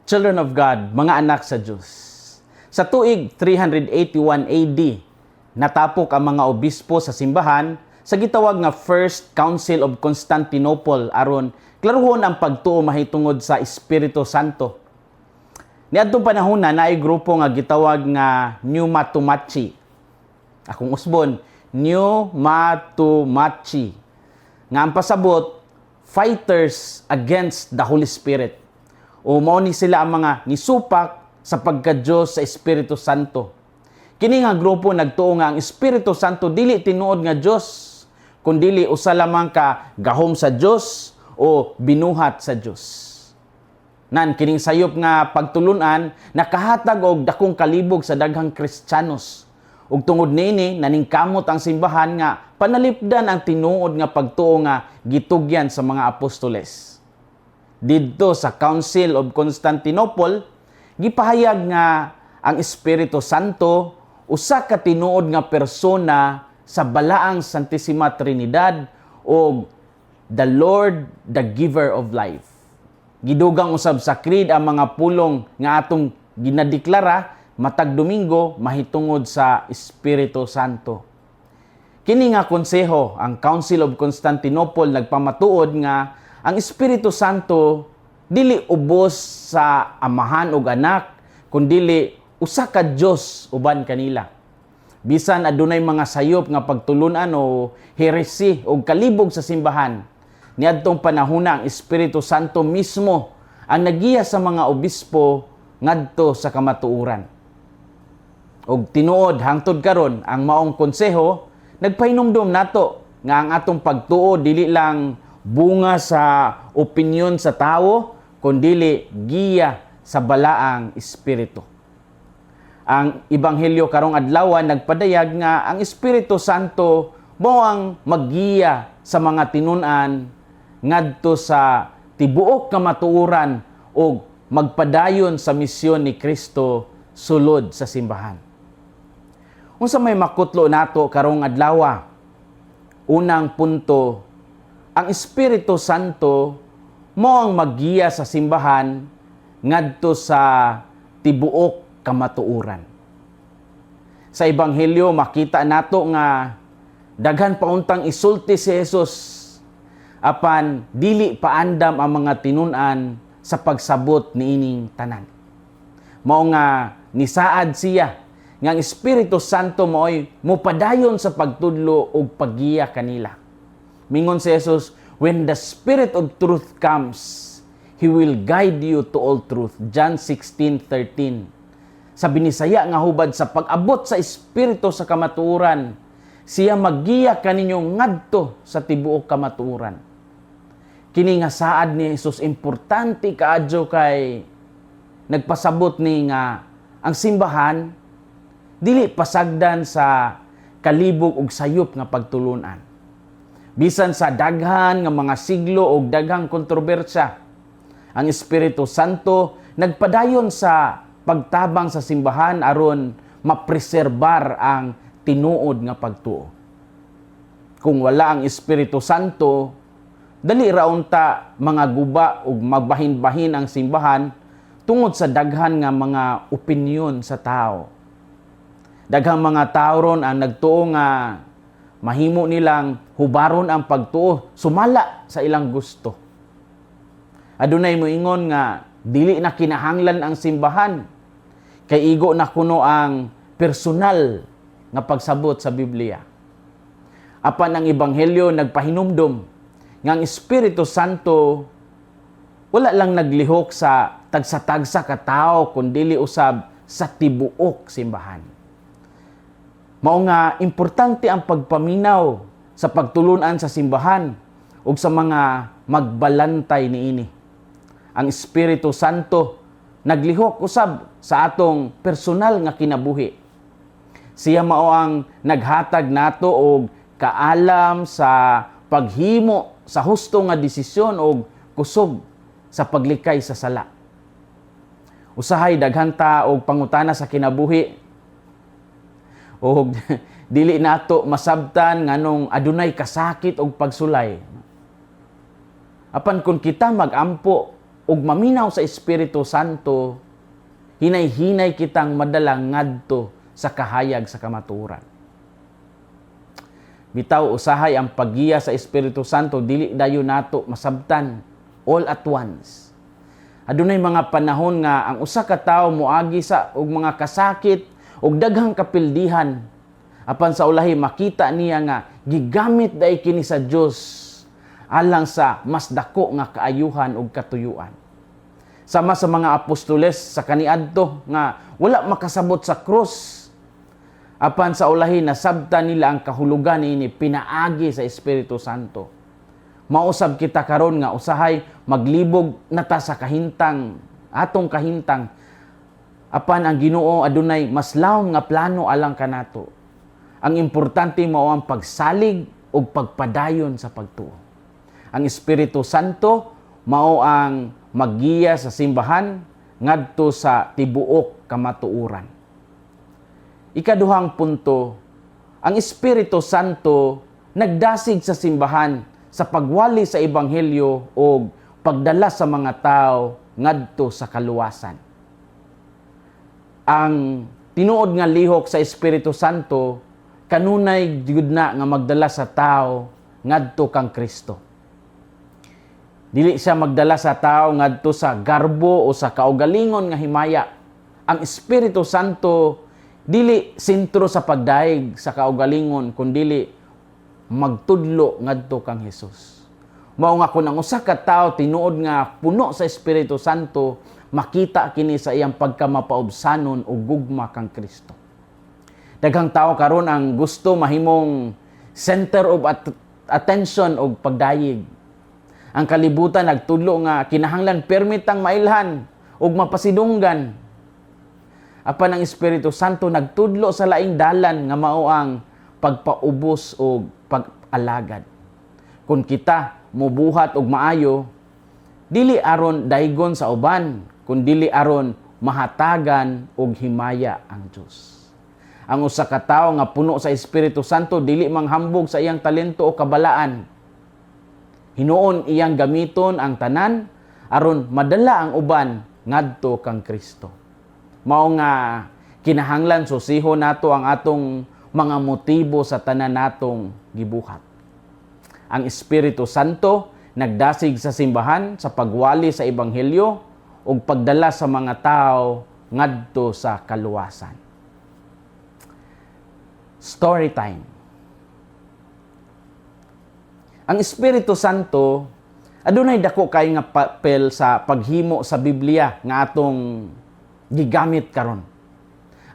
Children of God, mga anak sa Diyos. Sa tuig 381 AD, natapok ang mga obispo sa simbahan sa gitawag nga First Council of Constantinople aron klaruhon ang pagtuo mahitungod sa Espiritu Santo. Niadtong panahon na naay grupo nga gitawag nga Pneumatomachi. Akong usbon, Pneumatomachi. Nga ang pasabot, fighters against the Holy Spirit. O mao ni sila ang mga nisupak sa pagka-Diyos sa Espiritu Santo. Kini nga grupo nagtuo nga ang Espiritu Santo dili tinuod nga Diyos, kundili usa lamang ka gahom sa Diyos o binuhat sa Diyos. Nan kining sayop nga pagtulunan nakahatag og dakong kalibog sa daghang Kristiyanos. Ug tungod niini naningkamot ang simbahan nga panalipdan ang tinuod nga pagtuo nga gitugyan sa mga apostoles. Didto sa Council of Constantinople, gipahayag nga ang Espiritu Santo usa ka tinuod nga persona sa balaang Santissima Trinidad o the Lord, the Giver of Life. Gidugang usab sa creed ang mga pulong nga atong ginadeklara matag Domingo mahitungod sa Espiritu Santo. Kini nga konseho ang Council of Constantinople nagpamatuod nga ang Espiritu Santo dili ubos sa amahan ug anak kundili usa ka Dios uban kanila. Bisan adunay mga sayop nga pagtulunan o heresy o kalibog sa simbahan, niadtong panahona ang Espiritu Santo mismo ang nagiya sa mga obispo ngadto sa kamatuoran. Og tinuod hangtod karon ang maong konseho nagpahinumdom nato nga ang atong pagtuo dili lang bunga sa opinyon sa tao kundili giya sa balaang espiritu. Ang ebanghelyo karong adlaw nagpadayag nga ang Espiritu Santo mao ang maggiya sa mga tinun-an ngadto sa tibuok kamatuoran o magpadayon sa misyon ni Kristo sulod sa simbahan. Unsa may makutlo nato karong adlaw? Unang punto, ang Espiritu Santo mo ang maggiya sa simbahan ngadto sa tibuok kamatuoran. Sa ebanghelyo makita nato nga daghan pauntang isulti si Jesus apan dili paandam ang mga tinun-an sa pagsabot niining tanan. Mao nga nisaad siya nga ang Espiritu Santo mo'y mupadayon sa pagtudlo ug paggiya kanila. Mingon si Jesus, when the Spirit of truth comes, He will guide you to all truth. John 16:13. Sa binisaya nga hubad sa pag-abot sa Espiritu sa kamatuoran, siya maggiya kaninyo ngadto sa tibuok kamatuoran. Kini nga saad ni Jesus importante kaadyo kay nagpasabot ni nga ang simbahan dili pasagdan sa kalibog ug sayop nga pagtulunan. Bisan sa daghan nga mga siglo o daghang kontrobersya, ang Espiritu Santo nagpadayon sa pagtabang sa simbahan aron mapreserbar ang tinuod nga pagtuo. Kung wala ang Espiritu Santo, dali ra unta mga guba ug magbahin-bahin ang simbahan tungod sa daghan nga mga opinyon sa tao. Daghang mga tao ron ang nagtuo nga mahimo nilang hubaron ang pagtuo, sumala sa ilang gusto. Adunay moingon nga dili na kinahanglan ang simbahan kay igo na kuno ang personal nga pagsabot sa Biblia. Apan ang ebanghelyo nagpahinumdom nga ang Espiritu Santo wala lang naglihok sa tagsa-tagsa ka tawo kundi usab sa tibuok simbahan. Mao nga importante ang pagpaminaw sa pagtulunan sa simbahan ug sa mga magbalantay niini. Ang Espiritu Santo naglihok usab sa atong personal nga kinabuhi. Siya mao ang naghatag nato og kaalam sa paghimo sa husto nga desisyon og kusog sa paglikay sa sala. Usahay daghan ta og pangutana sa kinabuhi o dili nato masabtan nganong adunay kasakit og pagsulay. Apan kung kita magampo ug maminaw sa Espiritu Santo, hinay-hinay kitang madalang ngadto sa kahayag sa kamaturan. Bitaw usahay ang paggiya sa Espiritu Santo, dili dayon nato masabtan all at once. Adunay mga panahon nga ang usa ka tawo moagi sa og mga kasakit og daghang kapildihan, apan sa ulahi makita niya nga gigamit day kini sa Dios alang sa mas dako nga kaayuhan ug katuyuan. Sama sa mga apostoles sa kaniadto nga wala makasabot sa krus, apan sa ulahi nasabtan nila ang kahulugan ini pinaagi sa Espiritu Santo. Mausab kita karon nga usahay maglibog nata sa kahintang, atong kahintang, apan ang Ginoo adunay mas lawom nga plano alang kanato. Ang importante mao ang pagsalig ug pagpadayon sa pagtuo. Ang Espiritu Santo mao ang maggiya sa simbahan ngadto sa tibuok kamatuoran. Ikaduhang punto, ang Espiritu Santo nagdasig sa simbahan sa pagwali sa ebanghelyo o pagdala sa mga tao ngadto sa kaluwasan. Ang tinuod nga lihok sa Espiritu Santo kanunay jud na nga magdala sa tao ngadto kang Kristo. Dili siya magdala sa tao ngadto sa garbo o sa kaugalingon nga himaya. Ang Espiritu Santo dili sentro sa pagdaig sa kaugalingon kundi magtudlo ngadto kang Hesus. Mao nga kun ang usa ka tawo tinuod nga puno sa Espiritu Santo, makita kini sa iyang pagkamapaubsanon o gugma kang Kristo. Daghang tao karon ang gusto mahimong center of attention o pagdayig. Ang kalibutan nagtudlo nga kinahanglan permitang mailhan o mapasidunggan. Apan ang Espiritu Santo nagtudlo sa laing dalan nga mao ang pagpaubos o pag-alagad. Kung kita mubuhat og maayo, dili aron daygon sa uban, kun dili aron mahatagan og himaya ang Dios. Ang usa ka tawo nga puno sa Espiritu Santo dili manghambog sa iyang talento o kabalaan. Hinuon iyang gamiton ang tanan aron madala ang uban ngadto kang Kristo. Mao nga kinahanglan susihon nato ang atong mga motibo sa tanan natong gibuhat. Ang Espiritu Santo nagdasig sa simbahan sa pagwali sa ebanghelyo ug pagdala sa mga tao ngadto sa kaluwasan. Story time. Ang Espiritu Santo adunay dako kay nga papel sa paghimo sa Biblia nga atong gigamit karon.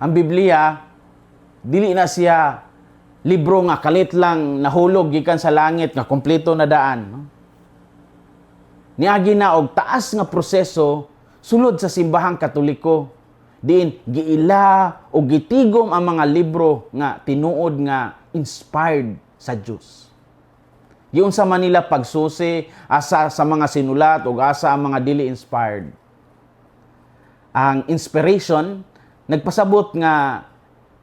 Ang Biblia dili na siya libro nga kalit lang nahulog gikan sa langit nga kompleto na daan, no? Niagi na og taas nga proseso sulod sa simbahang Katoliko. Diin giila o gitigom ang mga libro nga tinuod nga inspired sa Dios. Giun sa Manila pagsusi asa sa mga sinulat ug asa ang mga dili inspired. Ang inspiration nagpasabot nga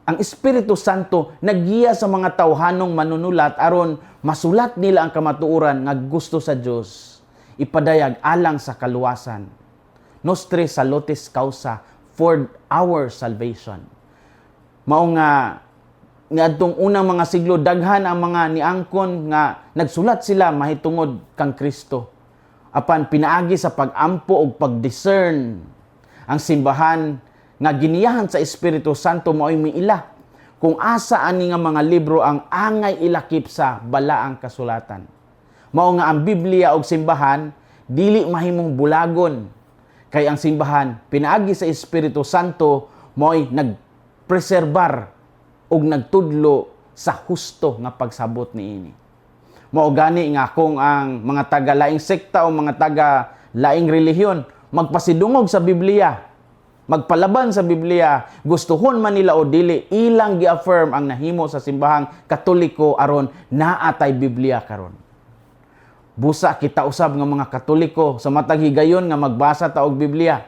ang Espiritu Santo naggiya sa mga tawhanong manunulat aron masulat nila ang kamatuoran nga gusto sa Dios ipadayag alang sa kaluwasan. Nostre salutis causa, for our salvation. Mao nga niadtong unang mga siglo daghan ang mga niangkon nga nagsulat sila mahitungod kang Kristo. Apan pinaagi sa pag-ampo ug pag-discern ang simbahan nga giniyahan sa Espiritu Santo mao'y miila kung asa ani nga mga libro ang angay ilakip sa balaang kasulatan. Mao nga ang Biblia ug simbahan dili mahimong bulagon. Kay ang simbahan, pinaagi sa Espiritu Santo, mo'y nagpreserbar o nagtudlo sa husto nga pagsabot niini. Mao gani nga kung ang mga taga-laing sekta o mga taga-laing relihiyon magpasidungog sa Biblia, magpalaban sa Biblia, gustuhon man nila o dili, ilang gi-affirm ang nahimo sa simbahang Katoliko aron naatay Biblia karon. Busa kita usab nga mga Katoliko sa matag higayon nga magbasa ta og Biblia.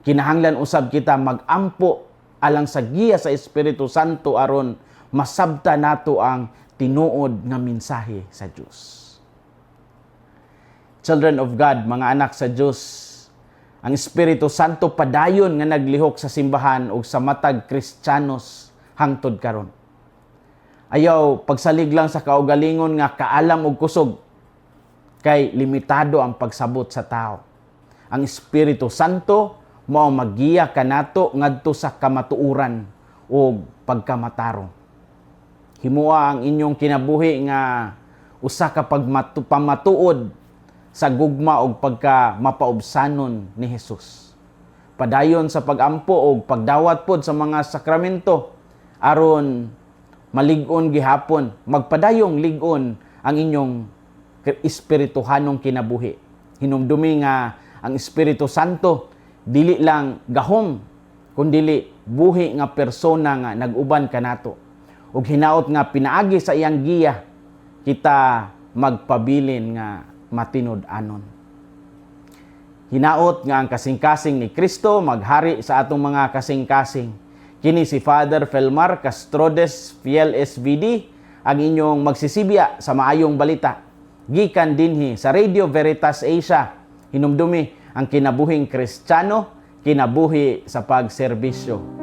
Kinahanglan usab kita magampo alang sa giya sa Espiritu Santo aron masabta nato ang tinuod nga mensahe sa Dios. Children of God, mga anak sa Dios, Ang Espiritu Santo padayon nga naglihok sa simbahan ug sa matag Kristiyanos hangtod karon. Ayaw pagsalig lang sa kaugalingon nga kaalam ug kusog, kay limitado ang pagsabot sa tao. Ang Espiritu Santo mao maggiya kanato ngadto sa kamatuoran o pagkamatarong. Himua ang inyong kinabuhi nga usa ka pamatuod sa gugma o pagka mapaubsanon ni Jesus. Padayon sa pagampo o pagdawat pod sa mga sakramento aron malig-on gihapon, magpadayong lig-on ang inyong espirituhanong kinabuhi. Hinumdumi nga ang Espiritu Santo dili lang gahom kundili buhi nga persona nga nag-uban kanato. Ug hinaot nga pinaagi sa iyang giya kita magpabilin nga matinud-anon. Hinaot nga ang kasing-kasing ni Kristo maghari sa atong mga kasing-kasing. Kini si Father Felmar Castrodes, Fiel SVD, ang inyong magsisibya sa maayong balita. Gikan dinhi sa Radio Veritas Asia, hinumdumi ang kinabuhing Kristiyano, kinabuhi sa pagserbisyo.